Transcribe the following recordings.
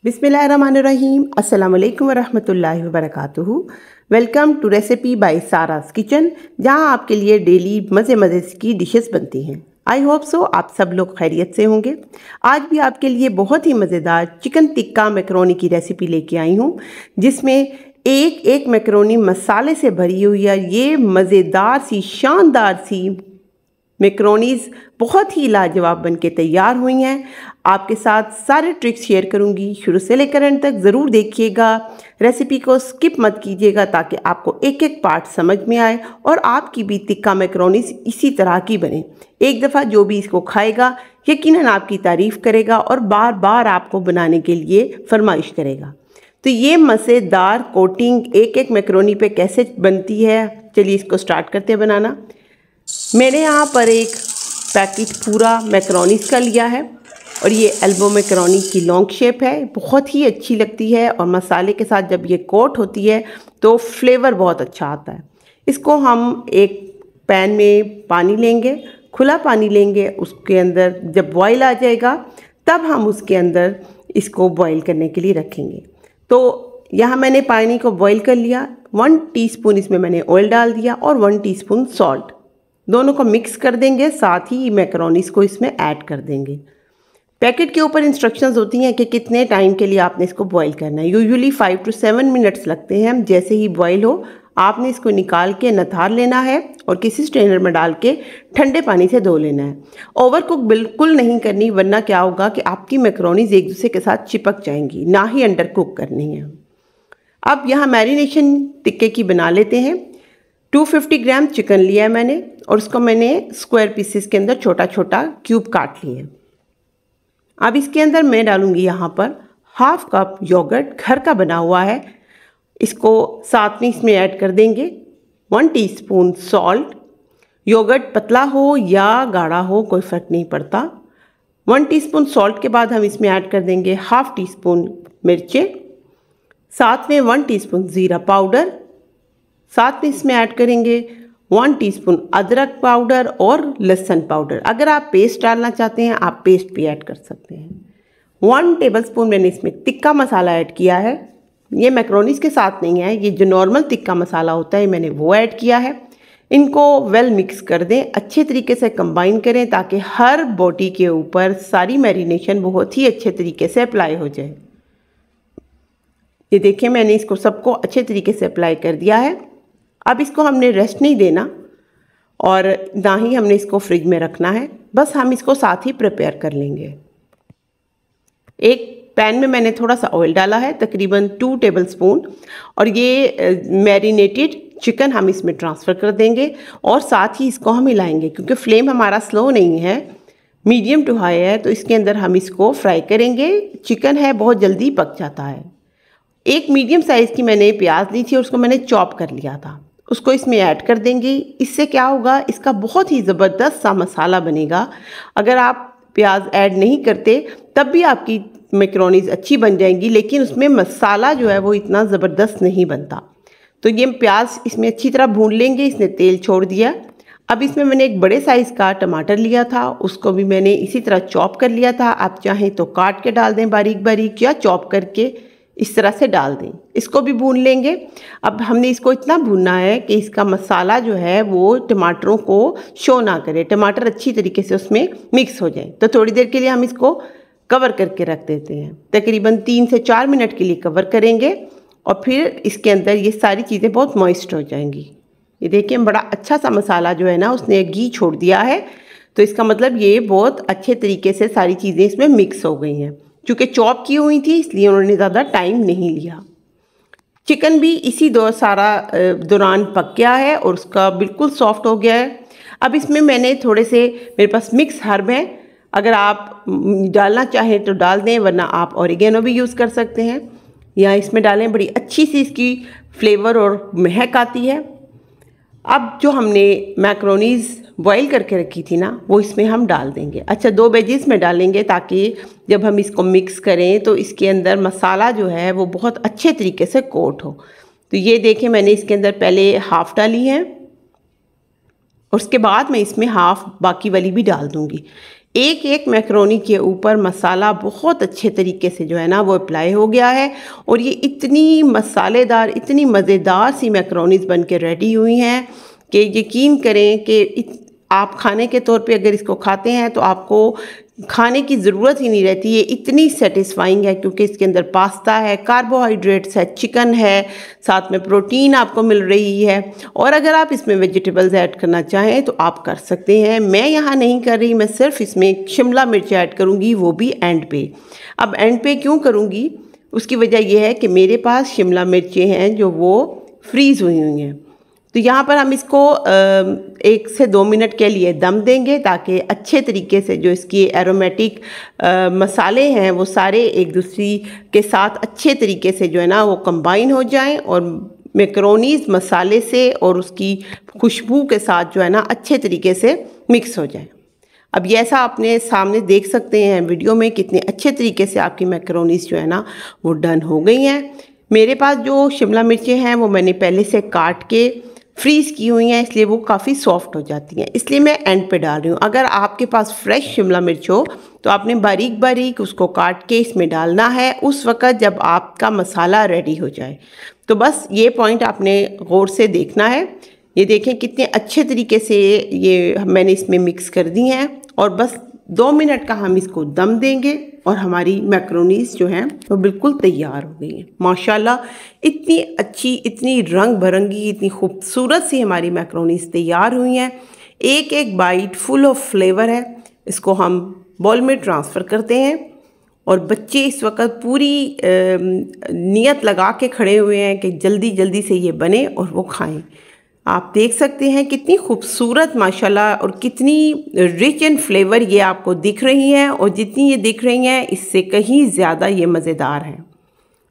बिस्मिल्लाहिर्रहमानिर्रहीम। अस्सलाम वालेकुम वरहमतुल्लाहि वबरकातुहू। Welcome to recipe by Sara's kitchen, जहां आपके लिए डेली मज़े मज़े की डिशेस बनती हैं। आई होप सो आप सब लोग खैरियत से होंगे। आज भी आपके लिए बहुत ही मज़ेदार चिकन टिक्का मैकरोनी की रेसिपी लेके आई हूँ, जिसमें एक एक मैकरोनी मसाले से भरी हुई है। ये मज़ेदार सी शानदार सी मैकरोनीज़ बहुत ही लाजवाब बनके तैयार हुई हैं। आपके साथ सारे ट्रिक्स शेयर करूंगी, शुरू से लेकर एंड तक ज़रूर देखिएगा। रेसिपी को स्किप मत कीजिएगा ताकि आपको एक एक पार्ट समझ में आए और आपकी भी टिक्का मैकरोनीज़ इसी तरह की बने। एक दफ़ा जो भी इसको खाएगा यकीनन आपकी तारीफ़ करेगा और बार बार आपको बनाने के लिए फरमाइश करेगा। तो ये मज़ेदार कोटिंग एक एक मैकरोनी पे कैसे बनती है, चलिए इसको स्टार्ट करते हैं बनाना। मैंने यहाँ पर एक पैकेट पूरा मैकरोनीज़ का लिया है और ये एल्बो मैकरोनी की लॉन्ग शेप है। बहुत ही अच्छी लगती है और मसाले के साथ जब ये कोट होती है तो फ्लेवर बहुत अच्छा आता है। इसको हम एक पैन में पानी लेंगे, खुला पानी लेंगे। उसके अंदर जब बॉईल आ जाएगा तब हम उसके अंदर इसको बॉईल करने के लिए रखेंगे। तो यहाँ मैंने पानी को बॉईल कर लिया। 1 टीस्पून इसमें मैंने ऑयल डाल दिया और 1 टीस्पून सॉल्ट, दोनों को मिक्स कर देंगे। साथ ही मैकरोनीज़ को इसमें ऐड कर देंगे। पैकेट के ऊपर इंस्ट्रक्शंस होती हैं कि कितने टाइम के लिए आपने इसको बॉईल करना है। यूजुअली 5 to 7 मिनट्स लगते हैं। जैसे ही बॉईल हो आपने इसको निकाल के नथार लेना है और किसी स्ट्रेनर में डाल के ठंडे पानी से धो लेना है। ओवर कुक बिल्कुल नहीं करनी, वरना क्या होगा कि आपकी मैकरोनीज़ एक दूसरे के साथ चिपक जाएंगी। ना ही अंडर कुक करनी है। अब यहाँ मैरिनेशन टिक्के की बना लेते हैं। 250 ग्राम चिकन लिया है मैंने और उसको मैंने स्क्वायर पीसेस के अंदर छोटा छोटा क्यूब काट लिए हैं। अब इसके अंदर मैं डालूंगी यहाँ पर हाफ कप योगर्ट, घर का बना हुआ है। इसको साथ में इसमें ऐड कर देंगे। 1 टीस्पून सॉल्ट। योगर्ट पतला हो या गाढ़ा हो कोई फ़र्क नहीं पड़ता। 1 टीस्पून सॉल्ट के बाद हम इसमें ऐड कर देंगे हाफ टीस्पून मिर्चें, साथ में 1 टीस्पून ज़ीरा पाउडर, साथ में इसमें ऐड करेंगे 1 टीस्पून अदरक पाउडर और लहसुन पाउडर। अगर आप पेस्ट डालना चाहते हैं आप पेस्ट भी ऐड कर सकते हैं। 1 टेबलस्पून मैंने इसमें टिक्का मसाला ऐड किया है। ये मैकरोनीज़ के साथ नहीं है, ये जो नॉर्मल टिक्का मसाला होता है मैंने वो ऐड किया है। इनको वेल मिक्स कर दें, अच्छे तरीके से कंबाइन करें ताकि हर बोटी के ऊपर सारी मैरिनेशन बहुत ही अच्छे तरीके से अप्लाई हो जाए। ये देखिए मैंने इसको सबको अच्छे तरीके से अप्लाई कर दिया है। अब इसको हमने रेस्ट नहीं देना और ना ही हमने इसको फ्रिज में रखना है, बस हम इसको साथ ही प्रिपेयर कर लेंगे। एक पैन में मैंने थोड़ा सा ऑयल डाला है, तकरीबन 2 टेबलस्पून, और ये मैरिनेटेड चिकन हम इसमें ट्रांसफ़र कर देंगे और साथ ही इसको हम हिलाएंगे। क्योंकि फ्लेम हमारा स्लो नहीं है, मीडियम टू हाई है, तो इसके अंदर हम इसको फ्राई करेंगे। चिकन है बहुत जल्दी पक जाता है। एक मीडियम साइज़ की मैंने प्याज ली थी और उसको मैंने चॉप कर लिया था, उसको इसमें ऐड कर देंगे। इससे क्या होगा, इसका बहुत ही ज़बरदस्त सा मसाला बनेगा। अगर आप प्याज ऐड नहीं करते तब भी आपकी मैकरोनीज़ अच्छी बन जाएंगी, लेकिन उसमें मसाला जो है वो इतना ज़बरदस्त नहीं बनता। तो ये प्याज इसमें अच्छी तरह भून लेंगे। इसने तेल छोड़ दिया। अब इसमें मैंने एक बड़े साइज़ का टमाटर लिया था, उसको भी मैंने इसी तरह चॉप कर लिया था। आप चाहें तो काट के डाल दें बारीक बारीक, या चॉप करके इस तरह से डाल दें। इसको भी भून लेंगे। अब हमने इसको इतना भूनना है कि इसका मसाला जो है वो टमाटरों को शो ना करे, टमाटर अच्छी तरीके से उसमें मिक्स हो जाए। तो थोड़ी देर के लिए हम इसको कवर करके रख देते हैं। तकरीबन 3 से 4 मिनट के लिए कवर करेंगे और फिर इसके अंदर ये सारी चीज़ें बहुत मॉइस्ट हो जाएंगी। ये देखिए बड़ा अच्छा सा मसाला जो है ना उसने घी छोड़ दिया है, तो इसका मतलब ये बहुत अच्छे तरीके से सारी चीज़ें इसमें मिक्स हो गई हैं। चूँकि चॉप की हुई थी इसलिए उन्होंने ज़्यादा टाइम नहीं लिया। चिकन भी इसी दौरान पक गया है और उसका बिल्कुल सॉफ्ट हो गया है। अब इसमें मैंने थोड़े से, मेरे पास मिक्स हर्ब हैं, अगर आप डालना चाहें तो डाल दें, वरना आप ऑरिगेनो भी यूज़ कर सकते हैं या इसमें डालें। बड़ी अच्छी सी इसकी फ्लेवर और महक आती है। अब जो हमने मैकरोनीज़ बॉईल करके रखी थी ना वो इसमें हम डाल देंगे। अच्छा, 2 वेजेस में डालेंगे ताकि जब हम इसको मिक्स करें तो इसके अंदर मसाला जो है वो बहुत अच्छे तरीके से कोट हो। तो ये देखें मैंने इसके अंदर पहले हाफ़ डाली है और उसके बाद मैं इसमें हाफ़ बाकी वाली भी डाल दूँगी। एक एक मैकरोनी के ऊपर मसाला बहुत अच्छे तरीके से जो है ना वो अप्लाई हो गया है और ये इतनी मसालेदार, इतनी मज़ेदार सी मैकरोनीज़ बन के रेडी हुई हैं कि यकीन करें कि आप खाने के तौर पे अगर इसको खाते हैं तो आपको खाने की ज़रूरत ही नहीं रहती। ये इतनी सेटिस्फाइंग है क्योंकि इसके अंदर पास्ता है, कार्बोहाइड्रेट्स है, चिकन है, साथ में प्रोटीन आपको मिल रही है। और अगर आप इसमें वेजिटेबल्स ऐड करना चाहें तो आप कर सकते हैं। मैं यहाँ नहीं कर रही, मैं सिर्फ इसमें शिमला मिर्च ऐड करूँगी, वो भी एंड पे। अब एंड पे क्यों करूँगी, उसकी वजह यह है कि मेरे पास शिमला मिर्चें हैं जो वो फ्रीज़ हुई हैं। तो यहाँ पर हम इसको 1 से 2 मिनट के लिए दम देंगे ताकि अच्छे तरीके से जो इसकी एरोमेटिक मसाले हैं वो सारे एक दूसरे के साथ अच्छे तरीके से जो है ना वो कंबाइन हो जाएं और मैकरोनीज़ मसाले से और उसकी खुशबू के साथ जो है ना अच्छे तरीके से मिक्स हो जाए। अब ये ऐसा अपने सामने देख सकते हैं वीडियो में कितने अच्छे तरीके से आपकी मैकरोनीज़ जो है ना वो डन हो गई हैं। मेरे पास जो शिमला मिर्चें हैं वो मैंने पहले से काट के फ्रीज़ की हुई हैं, इसलिए वो काफ़ी सॉफ्ट हो जाती हैं, इसलिए मैं एंड पे डाल रही हूँ। अगर आपके पास फ्रेश शिमला मिर्च हो तो आपने बारीक बारीक उसको काट के इसमें डालना है उस वक़्त जब आपका मसाला रेडी हो जाए। तो बस ये पॉइंट आपने गौर से देखना है। ये देखें कितने अच्छे तरीके से ये मैंने इसमें मिक्स कर दी हैं और बस 2 मिनट का हम इसको दम देंगे और हमारी मैकरोनीज़ जो हैं वो बिल्कुल तैयार हो गई हैं। माशाल्लाह इतनी अच्छी, इतनी रंग बिरंगी, इतनी खूबसूरत सी हमारी मैकरोनीज़ तैयार हुई हैं। एक एक बाइट फुल ऑफ फ्लेवर है। इसको हम बाउल में ट्रांसफ़र करते हैं और बच्चे इस वक्त पूरी नियत लगा के खड़े हुए हैं कि जल्दी जल्दी से ये बने और वो खाएं। आप देख सकते हैं कितनी खूबसूरत माशाल्लाह और कितनी रिच इन फ्लेवर ये आपको दिख रही हैं और जितनी ये दिख रही हैं इससे कहीं ज़्यादा ये मज़ेदार हैं।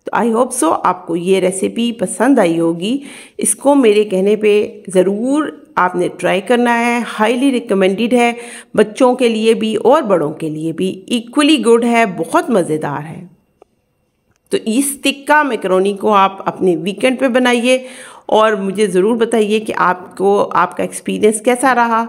तो आई होप सो आपको ये रेसिपी पसंद आई होगी। इसको मेरे कहने पे ज़रूर आपने ट्राई करना है। हाईली रिकमेंडेड है, बच्चों के लिए भी और बड़ों के लिए भी इक्वली गुड है, बहुत मज़ेदार है। तो इस टिक्का मैकरोनी को आप अपने वीकेंड पे बनाइए और मुझे ज़रूर बताइए कि आपको आपका एक्सपीरियंस कैसा रहा,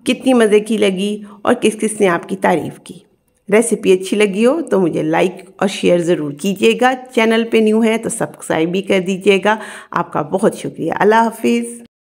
कितनी मज़े की लगी और किस किस ने आपकी तारीफ़ की। रेसिपी अच्छी लगी हो तो मुझे लाइक और शेयर ज़रूर कीजिएगा। चैनल पे न्यू है तो सब्सक्राइब भी कर दीजिएगा। आपका बहुत शुक्रिया। अल्लाह हाफिज़।